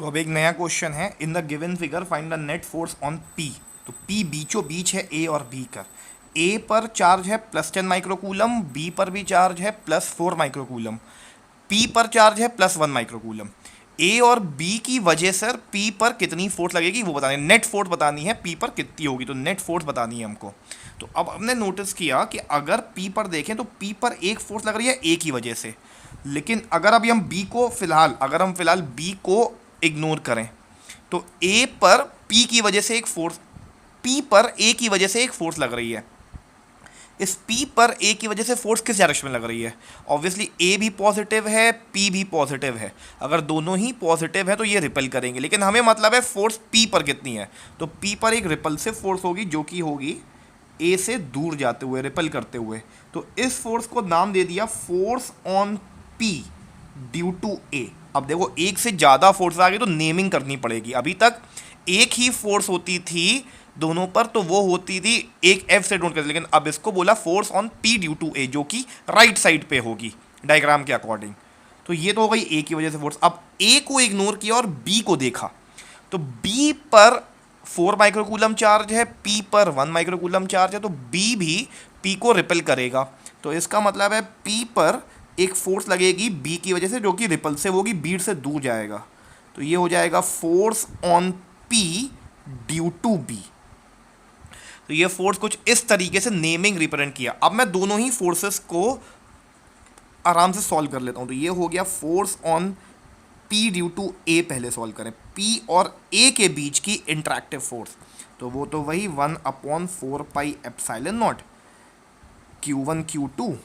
तो अब एक नया क्वेश्चन है, इन the given figure find the net force on P. तो पी बीचों बीच है ए और बी का। ए पर चार्ज है +10 माइक्रोकूलम, बी पर भी चार्ज है +4 माइक्रोकूलम, पी पर चार्ज है +1 माइक्रोकूलम। ए और बी की वजह से पी पर कितनी फोर्स लगेगी वो बतानी है, नेट फोर्स बतानी है, पी पर कितनी होगी, तो नेट फोर्स बतानी है हमको। तो अब हमने नोटिस किया कि अगर पी पर देखें तो पी पर एक फोर्स लग रही है ए की वजह से, लेकिन अगर अभी हम बी को फिलहाल बी को इग्नोर करें तो ए पर पी की वजह से एक फोर्स, पी पर ए की वजह से एक फोर्स लग रही है। इस P पर A की वजह से फोर्स किस डायरेक्शन में लग रही है? ऑब्वियसली A भी पॉजिटिव है, P भी पॉजिटिव है। अगर दोनों ही पॉजिटिव है तो ये रिपल करेंगे, लेकिन हमें मतलब है फोर्स P पर कितनी है। तो P पर एक रिपल्सिव फोर्स होगी जो कि होगी A से दूर जाते हुए, रिपल करते हुए। तो इस फोर्स को नाम दे दिया force on P due to A। अब देखो एक से ज़्यादा फोर्स आ गई तो नेमिंग करनी पड़ेगी। अभी तक एक ही फोर्स होती थी दोनों पर, तो वो होती थी एक एफ से डोंट कर, लेकिन अब इसको बोला force on P due to A, जो कि राइट साइड पे होगी डायग्राम के अकॉर्डिंग। तो ये तो हो गई ए की वजह से फोर्स। अब ए को इग्नोर किया और बी को देखा, तो बी पर 4 माइक्रोकूलम चार्ज है, पी पर 1 माइक्रोकूलम चार्ज है, तो बी भी पी को रिपल करेगा। तो इसका मतलब है पी पर एक फोर्स लगेगी बी की वजह से जो कि रिपल्सिव होगी, बी से दूर जाएगा। तो ये हो जाएगा force on P due to B. तो ये फोर्स कुछ इस तरीके से नेमिंग रिप्रेजेंट किया। अब मैं दोनों ही फोर्सेस को आराम से सॉल्व कर लेता हूं। तो ये हो गया force on P due to A, पहले सॉल्व करें। P और A के बीच की इंटरैक्टिव फोर्स, तो वो तो वही 1/4πε0 Q1 Q2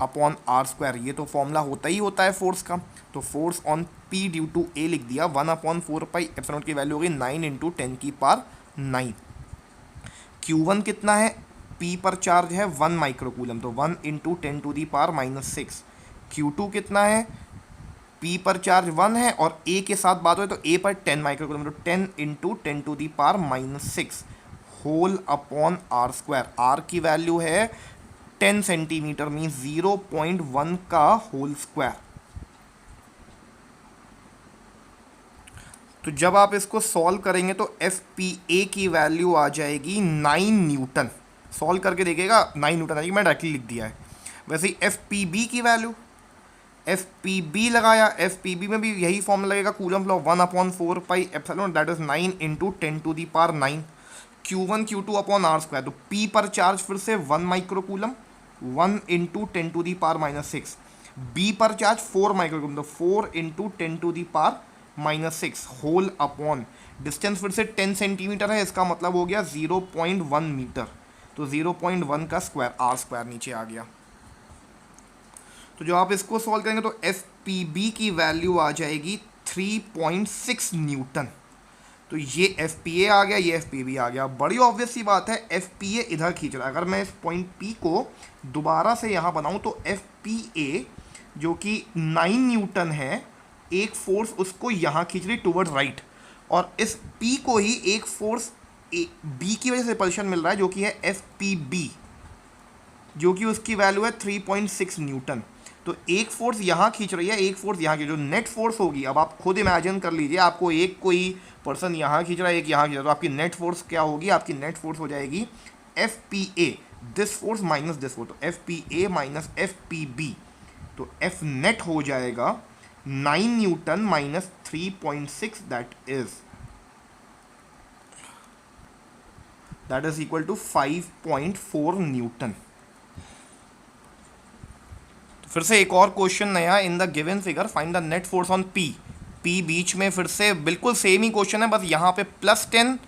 अपॉन R²। ये तो फॉर्मूला होता ही होता है फोर्स का। तो force on P due to A लिख दिया, 1/4πε0 की वैल्यू हो गई 9 × 10⁹ Q1 कितना है, P पर चार्ज है 1 माइक्रोकूलम, तो 1 × 10⁻⁶। Q2 कितना है, P पर चार्ज 1 है और A के साथ बात हो तो A पर 10 माइक्रोकूलम, तो 10 × 10⁻⁶ होल अपॉन R²। R की वैल्यू है 10 सेंटीमीटर, मीन्स 0.1 का होल स्क्वायर। तो जब आप इसको सॉल्व करेंगे तो FPA की वैल्यू आ जाएगी 9 न्यूटन। सॉल्व करके देखिएगा 9 न्यूटन आएगी, मैं डायरेक्टली लिख दिया है। वैसे ही FPB की वैल्यू, FPB लगाया, FPB में भी यही फॉर्मूला लगेगा, Coulomb law 1/4πε, that is 9 × 10⁹ Q1 Q2 upon R²। तो P पर चार्ज फिर से 1 माइक्रोकूलम, 1 × 10⁻⁶। B पर चार्ज 4 माइक्रोकूलम, तो 4 × 10⁻⁶ होल अपॉन डिस्टेंस फिर से 10 सेंटीमीटर है, इसका मतलब हो गया 0.1 मीटर। तो 0.1 का स्क्वायर, R² नीचे आ गया। तो जो आप इसको सॉल्व करेंगे तो FPB की वैल्यू आ जाएगी 3.6 न्यूटन। तो ये FPA आ गया, ये FPB आ गया। बड़ी ऑब्वियस सी बात है, FPA इधर खींच रहा है। अगर मैं इस पॉइंट P को दोबारा से यहाँ बनाऊँ तो FPA जो कि 9 न्यूटन है, एक फोर्स उसको यहाँ खींच रही टूवर्ड राइट, और इस P को ही एक फोर्स B की वजह से रिपल्शन मिल रहा है जो कि है FPB, जो कि उसकी वैल्यू है 3.6 न्यूटन। तो एक फोर्स यहाँ खींच रही है, एक फोर्स यहाँ खींच, जो नेट फोर्स होगी, अब आप खुद इमेजिन कर लीजिए, आपको एक कोई पर्सन यहाँ खींच रहा है, एक यहाँ खींच रहा है, तो आपकी नेट फोर्स क्या होगी? आपकी नेट फोर्स हो जाएगी FPA this force minus this force, तो FPA माइनस FPB। तो F नेट हो जाएगा 9 newton minus 3.6, that is equal to 5.4 newton. फिर से एक और क्वेश्चन नया, in the given figure find the net force on P। P बीच में फिर से बिल्कुल सेम ही क्वेश्चन है, बस यहाँ पे +10,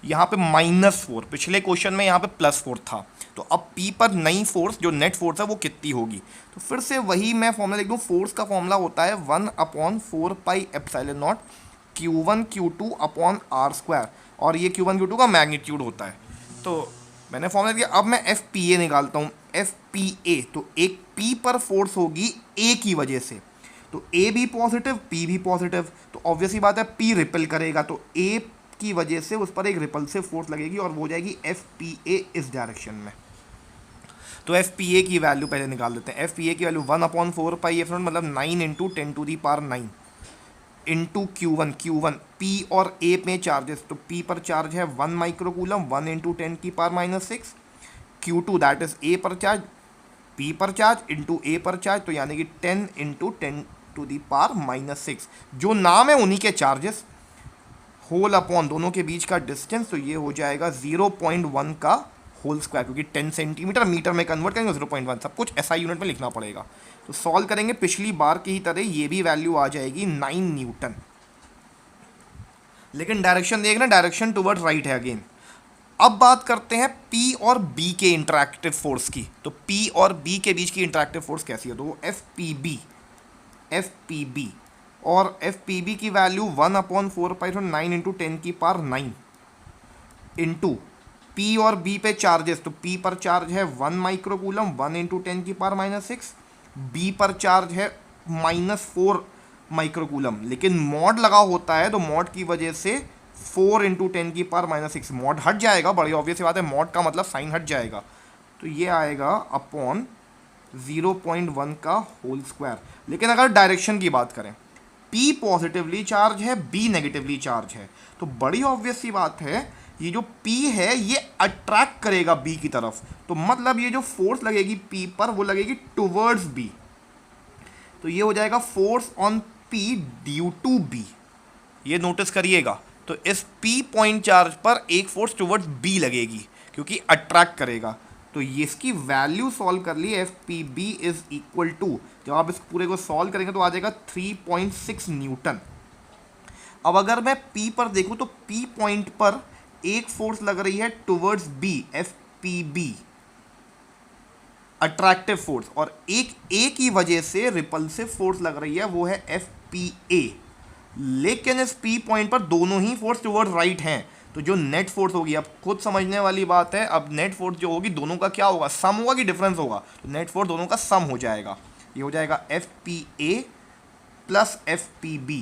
यहाँ पे -4। पिछले क्वेश्चन में यहाँ पे +4 था। तो अब P पर नई फोर्स जो नेट फोर्स है वो कितनी होगी? तो फिर से वही मैं फॉर्मूला लिख दूँ। फोर्स का फॉर्मूला होता है 1/4πε0 Q1 Q2 अपॉन R², और ये Q1 Q2 का मैग्नीट्यूड होता है। तो मैंने फॉर्मूला दिया, अब मैं FPA निकालता हूँ। FPA, तो एक P पर फोर्स होगी A की वजह से, तो A भी पॉजिटिव, P भी पॉजिटिव, तो ऑब्वियस ही बात है P रिपल करेगा, तो A की वजह से उस पर एक रिपल्सिव फोर्स लगेगी और वो हो जाएगी FPA इस डायरेक्शन में। तो FPA की वैल्यू पहले निकाल देते हैं। FPA की वैल्यू 1/4πε, मतलब 9 × 10⁻⁹। इंटू Q1 P और A में चार्जेस, तो P पर चार्ज है 1 microcoulomb, 1 into 10⁻⁶। Q2 that is A पर चार्ज, P पर चार्ज इंटू A पर चार्ज, तो यानी कि 10 इंटू 10⁻�6। जो नाम है उन्हीं के चार्जेस, होल अपॉन दोनों के बीच का डिस्टेंस, तो ये हो जाएगा 0.1 का होल स्क्वायर, क्योंकि 10 सेंटीमीटर मीटर में कन्वर्ट करेंगे 0.1, सब कुछ SI यूनिट में लिखना पड़ेगा। तो सॉल्व करेंगे पिछली बार की ही तरह, ये भी वैल्यू आ जाएगी 9 न्यूटन, लेकिन डायरेक्शन देखना, डायरेक्शन टुवर्ड राइट है अगेन। अब बात करते हैं P और B के इंटरैक्टिव फोर्स की। तो P और B के बीच की इंटरैक्टिव फोर्स कैसी है, तो वो FPB और FPB की वैल्यू 1/4π9 इंटू 10⁹ इंटू P और B पे चार्जेस, तो P पर चार्ज है 1 माइक्रोकूलम, 1 इंटू 10⁻�6। B पर चार्ज है -4 माइक्रोकूलम, लेकिन मॉड लगा होता है तो मॉड की वजह से 4 इंटू 10⁻�6 मॉड हट जाएगा, बड़ी ऑब्वियस बात है, मॉड का मतलब साइन हट जाएगा, तो ये आएगा अपॉन 0.1 का होल स्क्वायर। लेकिन अगर डायरेक्शन की बात करें, P पॉजिटिवली चार्ज है, B नेगेटिवली चार्ज है, तो बड़ी ऑब्वियस सी बात है, ये जो P है ये अट्रैक्ट करेगा B की तरफ, तो मतलब ये जो फोर्स लगेगी P पर वो लगेगी टुवर्ड्स B, तो ये हो जाएगा force on P due to B। ये नोटिस करिएगा, तो इस P पॉइंट चार्ज पर एक फोर्स टुवर्ड्स B लगेगी क्योंकि अट्रैक्ट करेगा, तो ये इसकी वैल्यू सॉल्व कर ली, FPB इज इक्वल टू, जब आप इस पूरे को सॉल्व करेंगे तो आ जाएगा 3.6 न्यूटन। अब अगर मैं P पर देखूं तो P पॉइंट पर एक फोर्स लग रही है towards B, FPB attractive force, और एक A की वजह से रिपल्सिव फोर्स लग रही है, वो है FPA। लेकिन इस P पॉइंट पर दोनों ही फोर्स टुवर्ड राइट हैं, तो जो नेट फोर्स होगी, अब खुद समझने वाली बात है, अब नेट फोर्स जो होगी दोनों का क्या होगा, सम होगा कि डिफरेंस होगा, तो नेट फोर्स दोनों का सम हो जाएगा, ये हो जाएगा FPA प्लस FPB,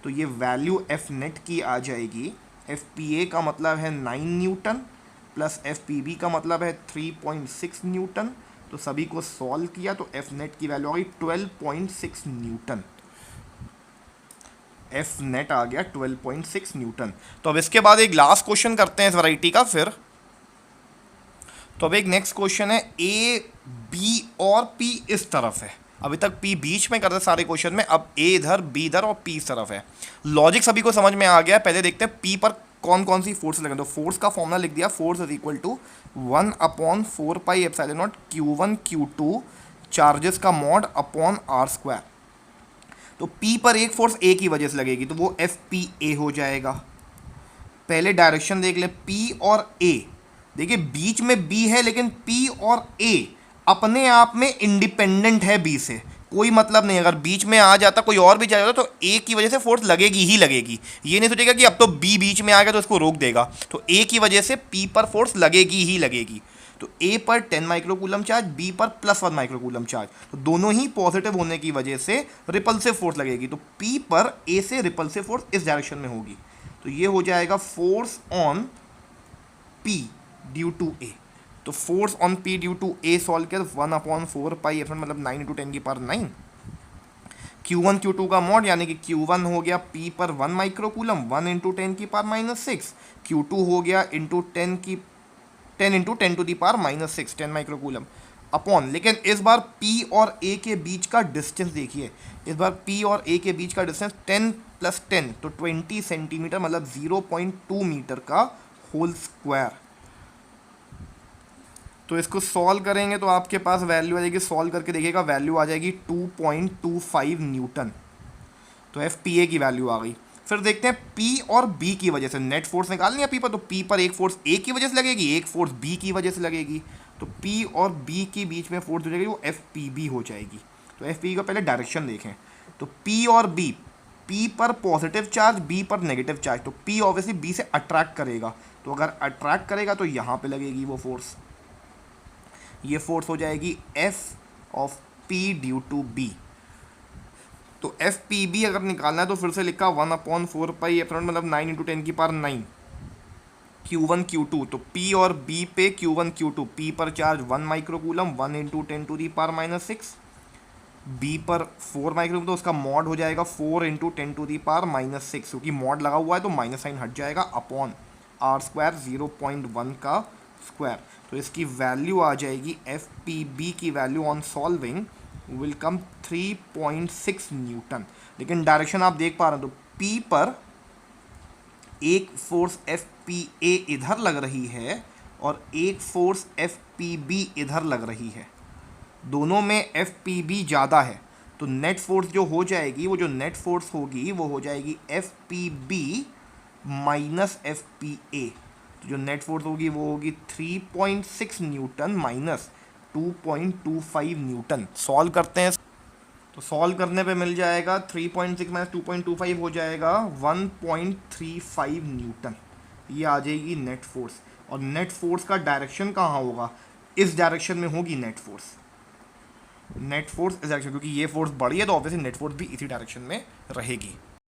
तो ये वैल्यू F नेट की आ जाएगी। FPA का मतलब है 9 न्यूटन प्लस FPB का मतलब है 3.6 न्यूटन, तो सभी को सॉल्व किया तो F नेट की वैल्यू आ गई 12.6 न्यूटन। F नेट आ गया 12.6 न्यूटन। तो अब इसके बाद एक लास्ट क्वेश्चन करते हैं इस वैरायटी का फिर। तो अब एक नेक्स्ट क्वेश्चन है, A B और P इस तरफ है, अभी तक P बीच में करते सारे क्वेश्चन में, अब A इधर, B इधर और P इस तरफ है। लॉजिक सभी को समझ में आ गया, पहले देखते हैं P पर कौन कौन सी फोर्स लगे। तो फोर्स का फॉर्मूला लिख दिया, force is equal to 1/4πε0 Q1 Q2 charges का मॉड अपॉन R स्क्वायर। तो P पर एक फोर्स A की वजह से लगेगी, तो वो FPA हो जाएगा। पहले डायरेक्शन देख ले, P और A, देखिए बीच में B है, लेकिन P और A अपने आप में इंडिपेंडेंट है B से, कोई मतलब नहीं। अगर बीच में आ जाता, कोई और भी चला जाता, तो A की वजह से फोर्स लगेगी ही लगेगी, ये नहीं सोचेगा कि अब तो B बीच में आ गया तो इसको रोक देगा, तो A की वजह से P पर फोर्स लगेगी ही लगेगी। तो A पर 10 माइक्रोकूलम चार्ज, B पर +1 माइक्रोकूलम चार्ज, तो दोनों ही पॉजिटिव होने की वजह से रिपल्सिव फोर्स लगेगी, तो P पर A से रिपल्सिव फोर्स इस डायरेक्शन में होगी, तो ये हो जाएगा force on P due to A। तो force on P due to A solve किया तो 1/4πε मतलब 9 इंटू 10⁹। Q1 Q2 का मॉड, यानी कि Q1 हो गया P पर 1 माइक्रोकूलम, 1 इंटू 10⁻⁶। Q2 हो गया इंटू 10 इंटू 10⁻⁶, 10 माइक्रोकूलम अपॉन, लेकिन इस बार P और A के बीच का डिस्टेंस देखिए, इस बार P और A के बीच का डिस्टेंस 10 + 10 तो 20 सेंटीमीटर, मतलब 0.2 मीटर का होल स्क्वायर। तो इसको सॉल्व करेंगे तो आपके पास वैल्यू आ जाएगी, सॉल्व करके देखिएगा वैल्यू आ जाएगी 2.25 न्यूटन। तो FPA की वैल्यू आ गई। फिर देखते हैं P और B की वजह से नेट फोर्स निकालनी है P पर, तो P पर एक फोर्स A की वजह से लगेगी, एक फोर्स B की वजह से लगेगी, तो P और B के बीच में फोर्स हो जाएगी, वो FPB हो जाएगी। तो FPB का पहले डायरेक्शन देखें, तो P और B, P पर पॉजिटिव चार्ज, B पर नेगेटिव चार्ज, तो P ऑब्वियसली B से अट्रैक्ट करेगा, तो अगर अट्रैक्ट करेगा तो यहाँ पे लगेगी वो फोर्स, ये फोर्स हो जाएगी F of P due to B। तो FPB अगर निकालना है तो फिर से लिखा 1/4πε मतलब 9 इंटू 10⁹ Q1 Q2, तो P और B पे Q1 Q2, P पर चार्ज 1 माइक्रोकूलम, 1 इंटू 10⁻⁶, बी पर 4 माइक्रो, तो उसका मॉड हो जाएगा 4 इंटू 10⁻⁻⁶, क्योंकि मॉड लगा हुआ है तो माइनस साइन हट जाएगा, अपॉन आर स्क्वायर 0.1 का स्क्वायर। तो इसकी वैल्यू आ जाएगी एफ पी बी की value on solving will come 3.6 Newton. लेकिन डायरेक्शन आप देख पा रहे हैं, तो पी पर एक फोर्स एफ पी ए इधर लग रही है और एक फोर्स एफ पी बी इधर लग रही है, दोनों में एफ पी बी ज़्यादा है, तो नेट फोर्स जो हो जाएगी, वो जो नेट फोर्स होगी वो हो जाएगी F P B minus F P A. तो जो नेट फोर्स होगी वो होगी 3.6 न्यूटन माइनस 2.25 न्यूटन। सॉल्व करते हैं, तो सॉल्व करने पे मिल जाएगा 3.6 माइनस 2.25 हो जाएगा 1.35 न्यूटन। ये आ जाएगी नेट फोर्स। और नेट फोर्स का डायरेक्शन कहाँ होगा, इस डायरेक्शन में होगी नेट फोर्स। नेट फोर्स इस डायरेक्शन, क्योंकि ये फोर्स बड़ी है तो ऑब्वियसली नेट फोर्स भी इसी डायरेक्शन में रहेगी।